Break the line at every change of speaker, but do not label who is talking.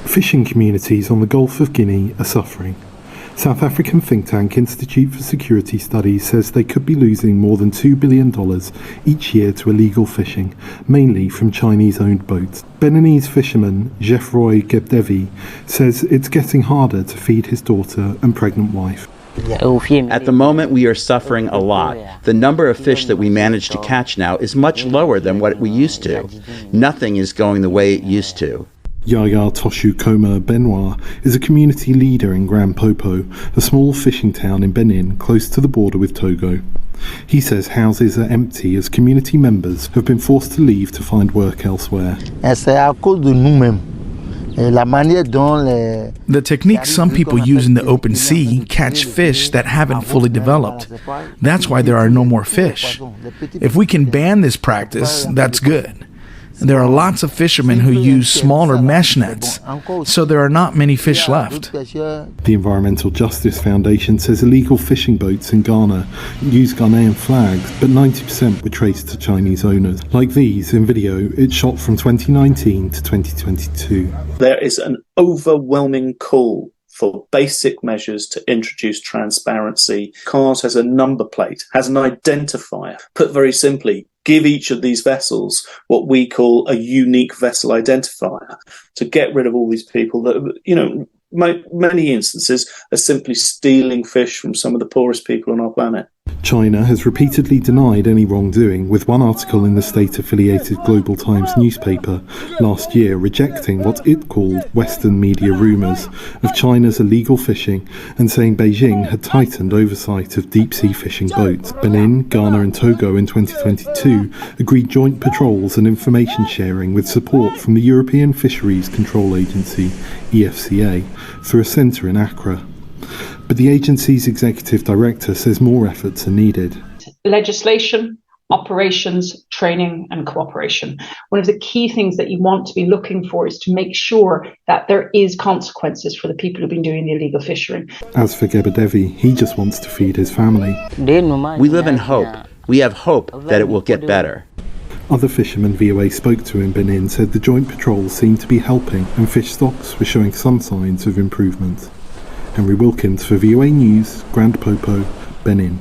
Fishing communities on the Gulf of Guinea are suffering. South African think tank Institute for Security Studies says they could be losing more than $2 billion each year to illegal fishing, mainly from Chinese-owned boats. Beninese fisherman Geoffroy Gebdevi says it's getting harder to feed his daughter and pregnant wife.
At the moment, we are suffering a lot. The number of fish that we manage to catch now is much lower than what we used to. Nothing is going the way it used to.
Yaya Toshu Koma Benoit is a community leader in Grand Popo, a small fishing town in Benin close to the border with Togo. He says houses are empty as community members have been forced to leave to find work elsewhere.
The techniques some people use in the open sea catch fish that haven't fully developed. That's why there are no more fish. If we can ban this practice, that's good. There are lots of fishermen who use smaller mesh nets, so there are not many fish left.
The Environmental Justice Foundation says illegal fishing boats in Ghana use Ghanaian flags, but 90% were traced to Chinese owners. Like these in video, it's shot from 2019 to 2022.
There is an overwhelming call for basic measures to introduce transparency. Cars has a number plate, has an identifier. Put very simply, give each of these vessels what we call a unique vessel identifier to get rid of all these people that, many instances are simply stealing fish from some of the poorest people on our planet.
China has repeatedly denied any wrongdoing, with one article in the state-affiliated Global Times newspaper last year rejecting what it called Western media rumours of China's illegal fishing and saying Beijing had tightened oversight of deep-sea fishing boats. Benin, Ghana and Togo in 2022 agreed joint patrols and information sharing with support from the European Fisheries Control Agency, EFCA, through a centre in Accra. But the agency's executive director says more efforts are needed.
Legislation, operations, training and cooperation. One of the key things that you want to be looking for is to make sure that there is consequences for the people who've been doing the illegal fishing.
As for Gebedevi, he just wants to feed his family.
We live in hope. We have hope that it will get better.
Other fishermen VOA spoke to in Benin said the joint patrols seemed to be helping and fish stocks were showing some signs of improvement. Henry Wilkins for VOA News, Grand Popo, Benin.